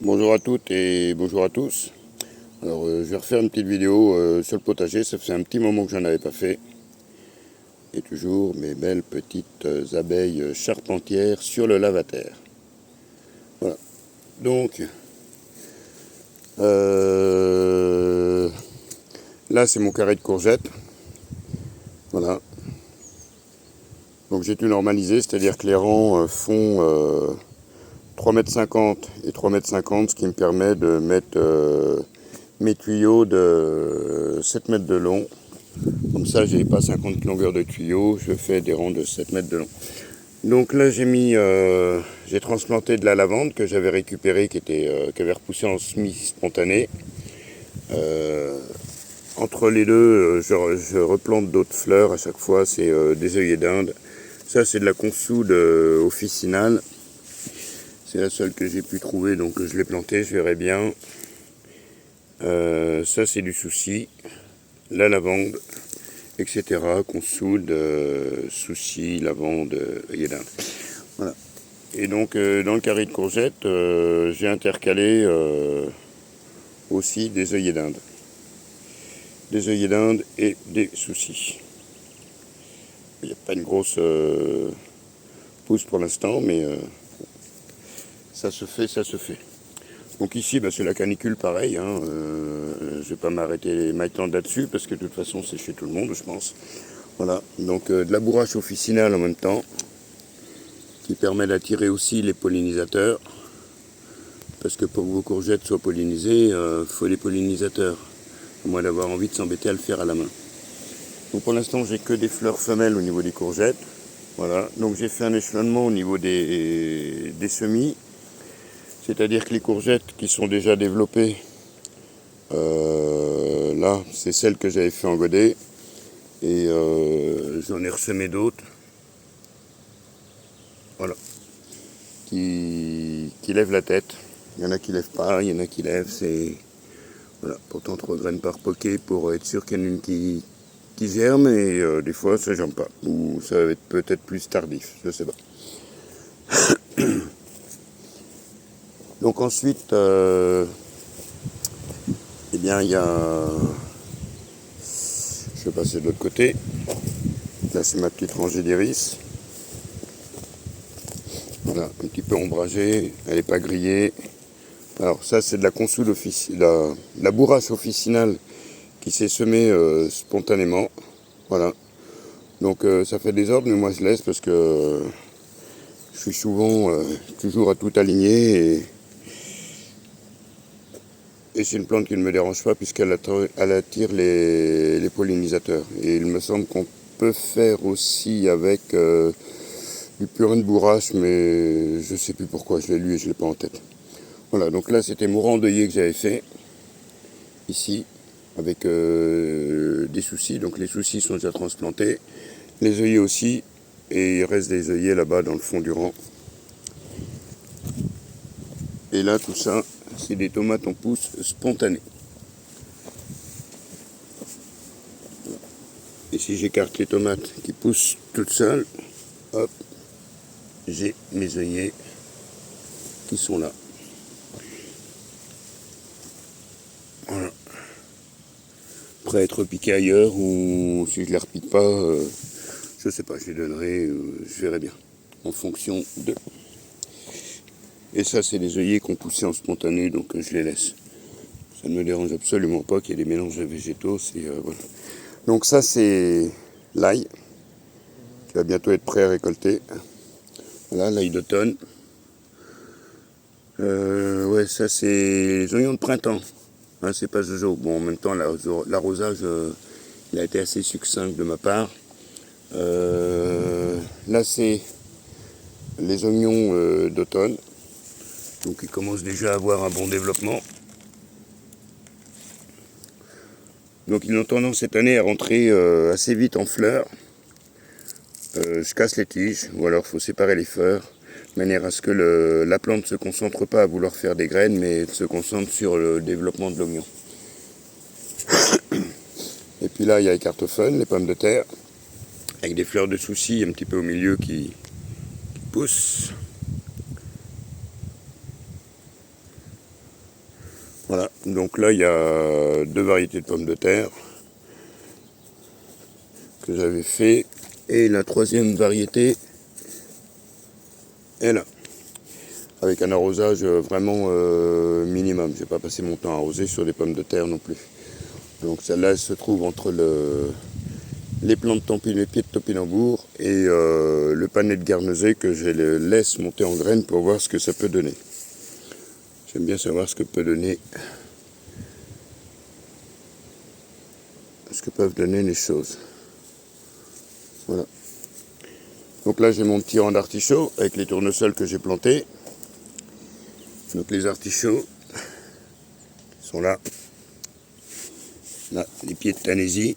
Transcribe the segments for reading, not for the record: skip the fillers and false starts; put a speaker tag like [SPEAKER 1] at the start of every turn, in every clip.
[SPEAKER 1] Bonjour à toutes et bonjour à tous. Alors je vais refaire une petite vidéo sur le potager, ça fait un petit moment que j'en avais pas fait. Et toujours mes belles petites abeilles charpentières sur le lavater. Voilà. Donc là c'est mon carré de courgettes. Voilà. Donc j'ai tout normalisé, c'est-à-dire que les rangs font 3,50 m et 3,50 m, ce qui me permet de mettre mes tuyaux de 7 mètres de long. Comme ça, j'ai pas 50 longueurs de tuyaux, je fais des rangs de 7 mètres de long. Donc là, j'ai transplanté de la lavande que j'avais récupérée, qui avait repoussé en semis spontané. Entre les deux, je replante d'autres fleurs à chaque fois, c'est des œillets d'Inde. Ça, c'est de la consoude officinale. C'est la seule que j'ai pu trouver, donc je l'ai plantée, je verrai bien. Ça, c'est du souci, la lavande, etc. Consoude, souci, lavande, œillet d'Inde. Voilà. Et donc, dans le carré de courgettes, j'ai intercalé aussi des œillets d'Inde. Des œillets d'Inde et des soucis. Il n'y a pas une grosse pousse pour l'instant, mais ça se fait, ça se fait. Donc ici, c'est la canicule pareil. Je ne vais pas m'arrêter m'étendre là-dessus parce que de toute façon, c'est chez tout le monde, je pense. Voilà. Donc de la bourrache officinale en même temps, qui permet d'attirer aussi les pollinisateurs. Parce que pour que vos courgettes soient pollinisées, il faut des pollinisateurs. À moins d'avoir envie de s'embêter à le faire à la main. Donc pour l'instant, j'ai que des fleurs femelles au niveau des courgettes. Voilà. Donc j'ai fait un échelonnement au niveau des semis. C'est-à-dire que les courgettes qui sont déjà développées, là, c'est celles que j'avais fait en godet. Et j'en ai ressemé d'autres. Voilà. Qui lèvent la tête. Il y en a qui lèvent pas, il y en a qui lèvent. C'est voilà, pourtant 3 graines par poquet pour être sûr qu'il y en a une qui germe. Et des fois, ça germe pas. Ou ça va être peut-être plus tardif, je sais pas. Donc ensuite, eh bien, il y a... Je vais passer de l'autre côté. Là, c'est ma petite rangée d'iris. Voilà, un petit peu ombragée, elle n'est pas grillée. Alors ça, c'est de la consoude la bourrache officinale qui s'est semée spontanément. Voilà. Donc ça fait des ordres, mais moi je laisse parce que je suis souvent toujours à tout aligner et c'est une plante qui ne me dérange pas puisqu'elle attire les pollinisateurs. Et il me semble qu'on peut faire aussi avec du purin de bourrache, mais je ne sais plus pourquoi, je l'ai lu et je ne l'ai pas en tête. Voilà, donc là c'était mon rang d'œillets que j'avais fait, ici, avec des soucis. Donc les soucis sont déjà transplantés, les œillets aussi, et il reste des œillets là-bas dans le fond du rang. Et là, tout ça, c'est des tomates en pousse spontanées. Et si j'écarte les tomates qui poussent toutes seules, hop, j'ai mes œillets qui sont là. Voilà. Prêt à être piqué ailleurs, ou si je les repique pas, je sais pas, je les donnerai, je verrai bien, en fonction de... Et ça, c'est des œillets qui ont poussé en spontané, donc je les laisse. Ça ne me dérange absolument pas qu'il y ait des mélanges de végétaux, voilà. Donc ça, c'est l'ail, qui va bientôt être prêt à récolter. Voilà, l'ail d'automne. Ouais, ça, c'est les oignons de printemps. Hein, c'est pas Jojo. Bon, en même temps, l'arrosage, il a été assez succinct de ma part. Là, c'est les oignons d'automne. Donc, ils commencent déjà à avoir un bon développement. Donc, ils ont tendance cette année à rentrer assez vite en fleurs. Je casse les tiges, ou alors il faut séparer les fleurs, de manière à ce que la plante ne se concentre pas à vouloir faire des graines, mais se concentre sur le développement de l'oignon. Et puis là, il y a les cartoffeles, les pommes de terre, avec des fleurs de souci un petit peu au milieu qui poussent. Voilà, donc là il y a 2 variétés de pommes de terre que j'avais fait, et la 3e variété est là, avec un arrosage vraiment minimum. Je n'ai pas passé mon temps à arroser sur des pommes de terre non plus. Donc celle-là elle se trouve entre les pieds de topinambour et le panais de Guernesey que je laisse monter en graines pour voir ce que ça peut donner. J'aime bien savoir ce que peut donner, ce que peuvent donner les choses. Voilà. Donc là j'ai mon petit rang d'artichauts avec les tournesols que j'ai plantés. Donc les artichauts sont là. Là, les pieds de Tanésie.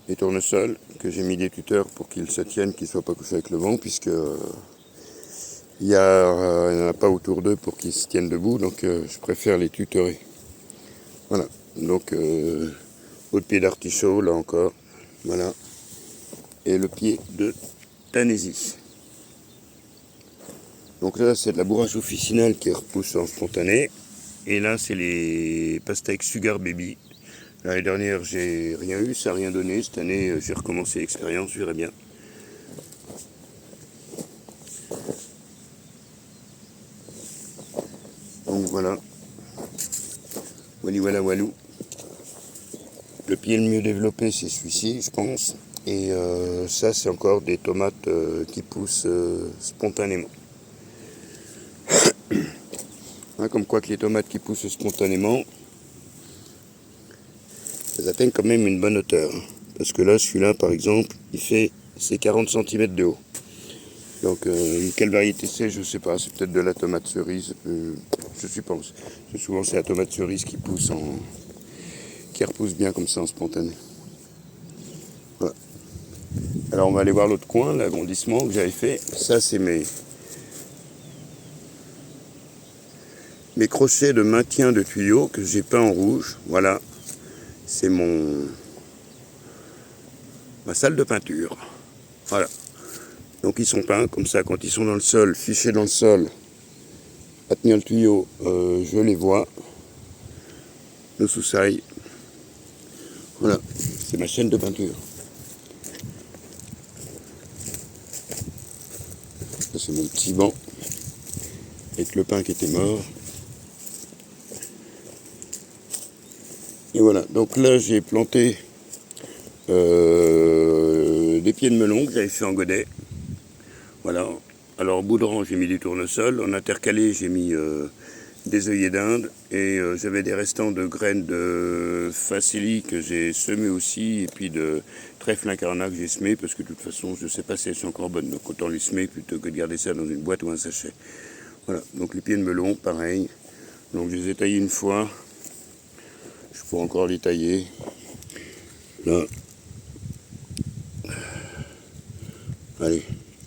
[SPEAKER 1] Les tournesols que j'ai mis des tuteurs pour qu'ils se tiennent, qu'ils ne soient pas couchés avec le vent, puisque il n'y en a pas autour d'eux pour qu'ils se tiennent debout, donc je préfère les tutorer. Voilà, donc autre pied d'artichaut là encore, voilà, et le pied de Tanésie. Donc là c'est de la bourrage officinale qui repousse en spontané, et là c'est les pastèques Sugar Baby. L'année dernière j'ai rien eu, ça n'a rien donné, cette année j'ai recommencé l'expérience, je verrai bien. Donc voilà, voilà walou. Le pied le mieux développé c'est celui-ci je pense, et ça c'est encore des tomates qui poussent spontanément. Hein, comme quoi que les tomates qui poussent spontanément, elles atteignent quand même une bonne hauteur. Parce que là, celui-là, par exemple, il fait ses 40 cm de haut. Donc, quelle variété c'est, je ne sais pas. C'est peut-être de la tomate cerise, je suppose. Souvent, c'est la tomate cerise qui pousse qui repousse bien comme ça en spontané. Voilà. Alors, on va aller voir l'autre coin, l'agrandissement que j'avais fait. Ça, c'est mes crochets de maintien de tuyaux que j'ai peints en rouge. Voilà. C'est ma salle de peinture. Voilà. Donc ils sont peints comme ça, quand ils sont dans le sol, fichés dans le sol, à tenir le tuyau, je les vois. Le sous-sail. Voilà, c'est ma chaîne de peinture. Ça c'est mon petit banc, avec le pin qui était mort. Et voilà, donc là j'ai planté des pieds de melon que j'avais fait en godet. Voilà, alors au bout de rang j'ai mis du tournesol, en intercalé j'ai mis des œillets d'Inde, et j'avais des restants de graines de facili que j'ai semé aussi, et puis de trèfle incarnat que j'ai semé, parce que de toute façon je ne sais pas si elles sont encore bonnes, donc autant les semer plutôt que de garder ça dans une boîte ou un sachet. Voilà, donc les pieds de melon, pareil, donc je les ai taillés une fois, je pourrais encore les tailler, là, allez,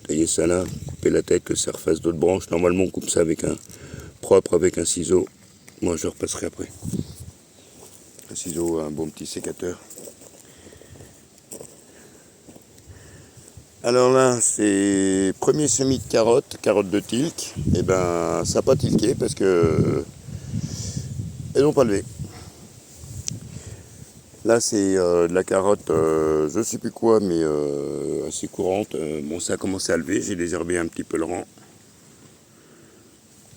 [SPEAKER 1] tailler ça là, couper la tête, que ça refasse d'autres branches. Normalement on coupe ça avec un ciseau. Moi je repasserai après. Un ciseau, un bon petit sécateur. Alors là, c'est premier semis de carottes de tilk. Et ben ça n'a pas tilqué parce que elles n'ont pas levé. Là c'est de la carotte, je sais plus quoi, mais assez courante. Bon, ça a commencé à lever, j'ai désherbé un petit peu le rang.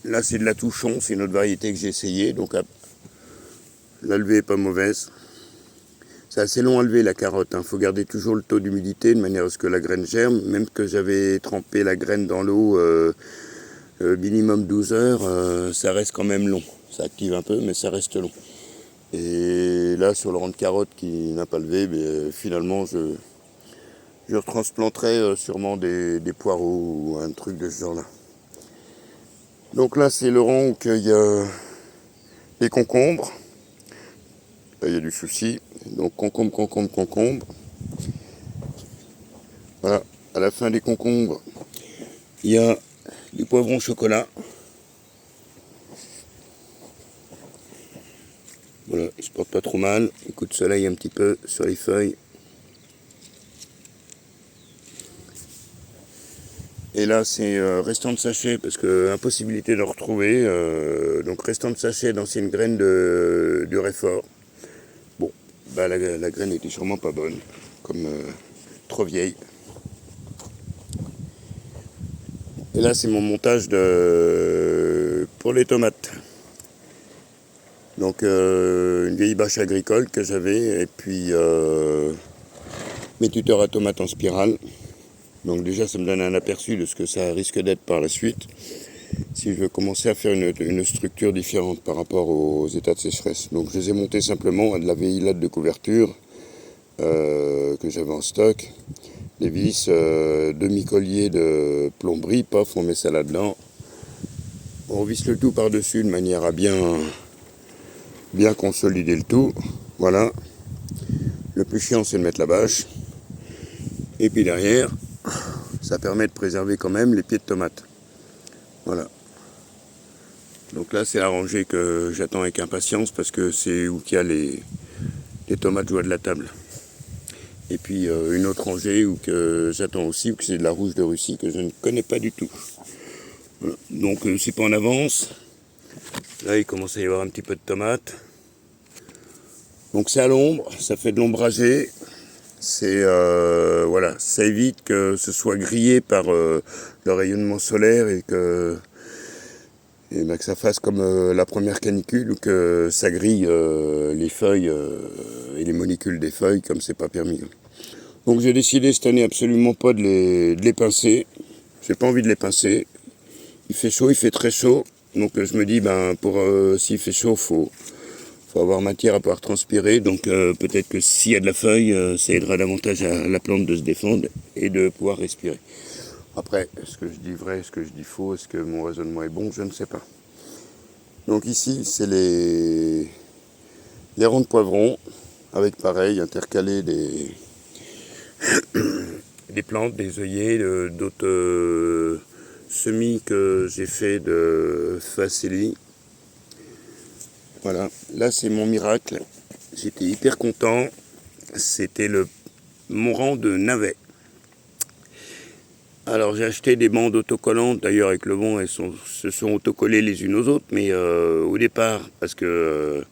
[SPEAKER 1] Là c'est de la touchon, c'est une autre variété que j'ai essayé, donc la levée est pas mauvaise. C'est assez long à lever la carotte, faut garder toujours le taux d'humidité de manière à ce que la graine germe. Même que j'avais trempé la graine dans l'eau minimum 12 heures, ça reste quand même long. Ça active un peu, mais ça reste long. Et là, sur le rang de carotte qui n'a pas levé, finalement, je retransplanterai sûrement des poireaux ou un truc de ce genre-là. Donc là, c'est le rang où il y a des concombres. Là, il y a du souci. Donc concombre. Voilà, à la fin des concombres, il y a du poivron chocolat. Voilà, il se porte pas trop mal. Un coup de soleil un petit peu sur les feuilles. Et là, c'est restant de sachet, parce que impossibilité de le retrouver. Donc restant de sachet d'anciennes graines du Réfort. Bon, bah la graine était sûrement pas bonne, comme trop vieille. Et là, c'est mon montage pour les tomates. Donc une vieille bâche agricole que j'avais, et puis mes tuteurs à tomates en spirale. Donc déjà, ça me donne un aperçu de ce que ça risque d'être par la suite, si je veux commencer à faire une structure différente par rapport aux états de sécheresse. Donc je les ai montés simplement à de la vieille latte de couverture que j'avais en stock, des vis, demi-collier de plomberie, paf, on met ça là-dedans. On visse le tout par-dessus de manière à bien consolider le tout. Voilà. Le plus chiant, c'est de mettre la bâche. Et puis derrière, ça permet de préserver quand même les pieds de tomates. Voilà. Donc là, c'est la rangée que j'attends avec impatience parce que c'est où qu'il y a les tomates joie de la table. Et puis une autre rangée où que j'attends aussi, où que c'est de la rouge de Russie que je ne connais pas du tout. Voilà. Donc c'est pas en avance. Là, il commence à y avoir un petit peu de tomates. Donc c'est à l'ombre, ça fait de l'ombragé. C'est voilà, ça évite que ce soit grillé par le rayonnement solaire et que ça fasse comme la première canicule ou que ça grille les feuilles et les molécules des feuilles comme c'est pas permis. Donc j'ai décidé cette année absolument pas de les pincer. J'ai pas envie de les pincer. Il fait chaud, il fait très chaud. Donc je me dis s'il fait chaud, faut avoir matière à pouvoir transpirer, donc peut-être que s'il y a de la feuille, ça aidera davantage à la plante de se défendre et de pouvoir respirer. Après, est-ce que je dis vrai, est-ce que je dis faux, est-ce que mon raisonnement est bon, je ne sais pas. Donc ici, c'est les ronds de poivrons, avec pareil, intercalés des plantes, des œillets, d'autres semis que j'ai fait de facélie. Voilà, là c'est mon miracle. J'étais hyper content. C'était mon rang de navets. Alors j'ai acheté des bandes autocollantes, d'ailleurs avec le vent elles se sont autocollées les unes aux autres, mais au départ, parce que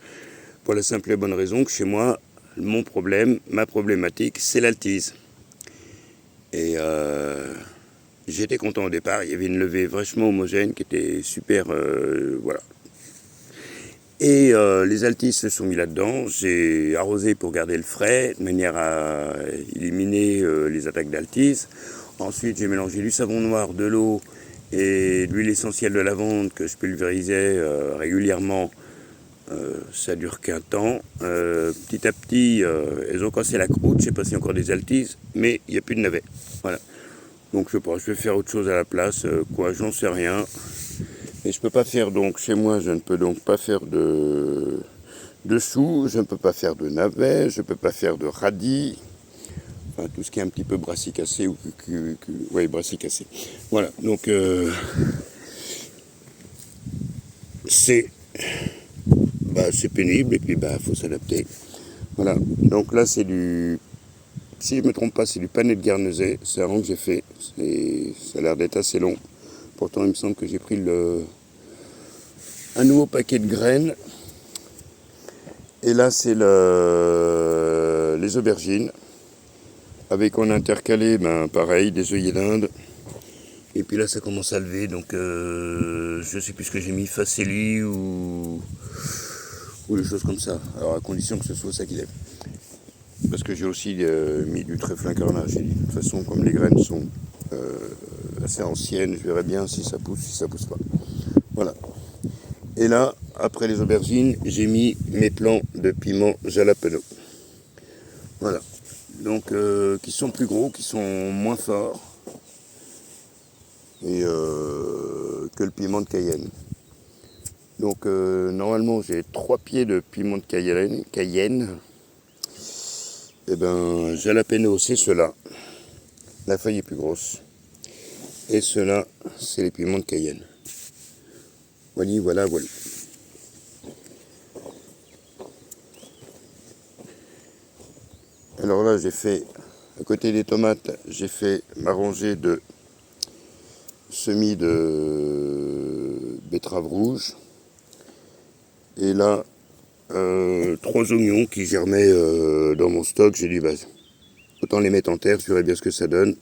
[SPEAKER 1] pour la simple et bonne raison que chez moi, mon problème, ma problématique, c'est l'altise. Et j'étais content au départ, il y avait une levée vachement homogène qui était super, voilà. Et les altises se sont mis là-dedans, j'ai arrosé pour garder le frais, de manière à éliminer les attaques d'altise. Ensuite, j'ai mélangé du savon noir, de l'eau et de l'huile essentielle de lavande que je pulvérisais régulièrement. Ça dure qu'un temps. Petit à petit, elles ont cassé la croûte, je sais pas s'il y a encore des altises, mais il n'y a plus de navets. Voilà. Donc je sais pas, je vais faire autre chose à la place, quoi, j'en sais rien. Et je peux pas faire donc, chez moi, je ne peux donc pas faire de choux, je ne peux pas faire de navets, je ne peux pas faire de radis. Enfin, tout ce qui est un petit peu brassicacé ou ouais, brassicacé. Voilà, donc c'est pénible et puis faut s'adapter. Voilà, donc là c'est si je ne me trompe pas, c'est du panais de Guernesey, c'est un rang que j'ai fait, ça a l'air d'être assez long. Pourtant il me semble que j'ai pris un nouveau paquet de graines. Et là c'est les aubergines. Avec on a intercalé, pareil, des œillets d'Inde. Et puis là, ça commence à lever, donc je sais plus ce que j'ai mis, facélie ou des choses comme ça. Alors à condition que ce soit ça qui lève. Parce que j'ai aussi mis du trèfle incarnat. J'ai dit, de toute façon, comme les graines sont assez anciennes, je verrai bien si ça pousse pas. Voilà. Et là, après les aubergines, j'ai mis mes plants de piment jalapeno. Voilà. Donc qui sont plus gros, qui sont moins forts et que le piment de Cayenne. Donc normalement j'ai 3 pieds de piment de Cayenne. Et jalapeno c'est ceux-là. La feuille est plus grosse. Et ceux-là, c'est les piments de Cayenne. Voilà. Alors là j'ai fait, à côté des tomates, j'ai fait ma rangée de semis de betterave rouge. Et là, 3 oignons qui germaient dans mon stock. J'ai dit, bah, autant les mettre en terre, je verrai bien ce que ça donne.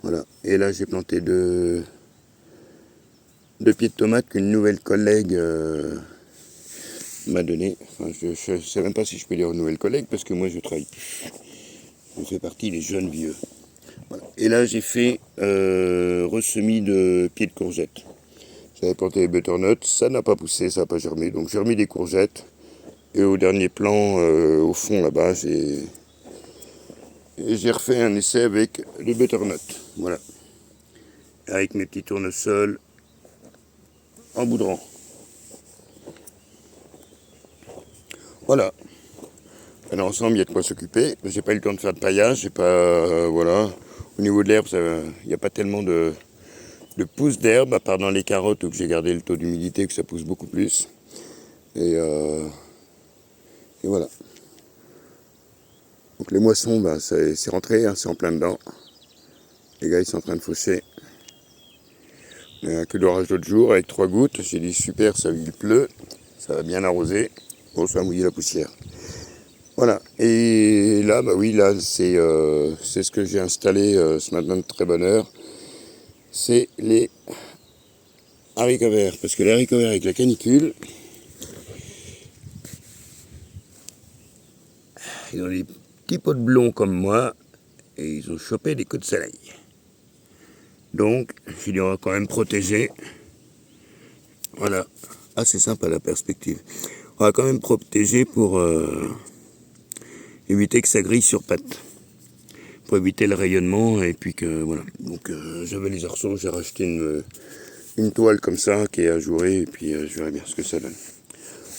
[SPEAKER 1] Voilà. Et là, j'ai planté deux pieds de tomates qu'une nouvelle collègue m'a donné. Enfin, je ne sais même pas si je peux dire une nouvelle collègue, parce que moi, je travaille plus. Je fais partie des jeunes vieux. Voilà. Et là, j'ai fait ressemis de pieds de courgettes. J'avais planté les butternuts, ça n'a pas poussé, ça n'a pas germé. Donc j'ai remis des courgettes. Et au dernier plan, au fond là-bas, j'ai refait un essai avec les butternuts. Voilà. Avec mes petits tournesols en boudrant. Voilà. Alors ensemble, il y a de quoi s'occuper. J'ai pas eu le temps de faire de paillage, j'ai pas. Voilà. Au niveau de l'herbe, il n'y a pas tellement de pousses d'herbe, à part dans les carottes où j'ai gardé le taux d'humidité, que ça pousse beaucoup plus. Et voilà. Donc les moissons, bah, c'est rentré, hein, c'est en plein dedans. Les gars, ils sont en train de faucher. Il n'y a que l'orage l'autre jour avec 3 gouttes. J'ai dit super, il pleut, ça va bien arroser. Bon, ça va mouiller la poussière. Voilà. Et là, bah oui, là, c'est ce que j'ai installé ce matin de très bonne heure. C'est les haricots verts. Parce que les haricots verts avec la canicule, ils ont des petits pots de blond comme moi et ils ont chopé des coups de soleil. Donc, je les aura quand même protégés. Voilà. Ah, c'est sympa la perspective. On va quand même protéger pour éviter que ça grille sur pattes. Pour éviter le rayonnement et puis que voilà. Donc, j'avais les arceaux, j'ai racheté une toile comme ça qui est ajourée et puis je verrai bien ce que ça donne.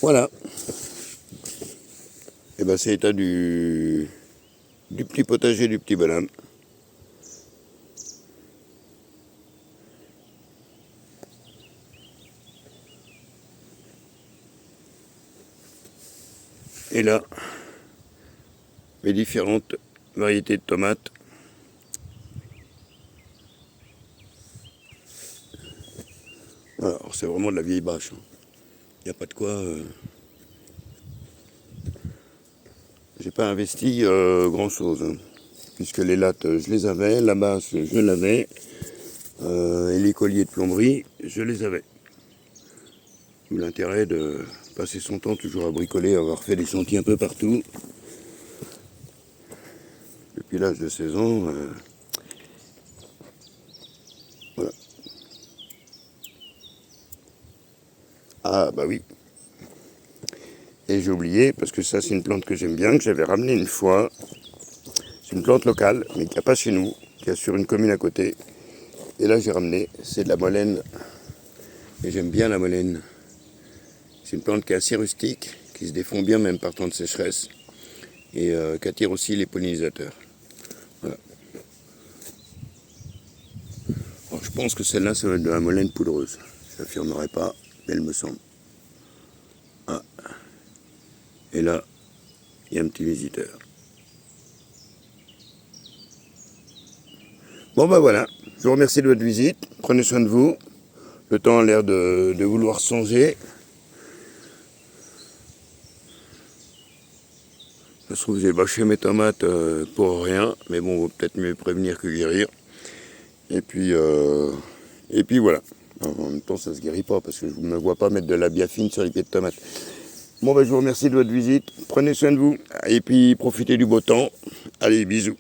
[SPEAKER 1] Voilà. Et ben c'est l'état du petit potager du petit bonhomme. Et là, mes différentes variétés de tomates. Alors c'est vraiment de la vieille bâche. Il n'y a pas de quoi. J'ai pas investi grand chose. Hein, puisque les lattes, je les avais, la bâche, je l'avais. Et les colliers de plomberie, je les avais. D'où l'intérêt de passer son temps toujours à bricoler, avoir fait des chantiers un peu partout. Depuis l'âge de 16 ans, voilà. Ah bah oui. Et j'ai oublié, parce que ça c'est une plante que j'aime bien, que j'avais ramenée une fois. C'est une plante locale, mais qu'il n'y a pas chez nous, qui est sur une commune à côté. Et là j'ai ramené, c'est de la molène. Et j'aime bien la molène. C'est une plante qui est assez rustique, qui se défend bien même par temps de sécheresse. Et qui attire aussi les pollinisateurs. Voilà. Alors, je pense que celle-là, ça va être de la molène poudreuse. Je n'affirmerai pas, mais elle me semble. Ah. Et là, il y a un petit visiteur. Bon ben voilà, je vous remercie de votre visite. Prenez soin de vous. Le temps a l'air de vouloir changer. Ça se trouve, j'ai bâché mes tomates pour rien, mais bon, vaut peut-être mieux prévenir que guérir. Et puis voilà. Alors, en même temps, ça se guérit pas, parce que je ne me vois pas mettre de la biafine sur les pieds de tomates. Bon, ben, je vous remercie de votre visite. Prenez soin de vous, et puis profitez du beau temps. Allez, bisous.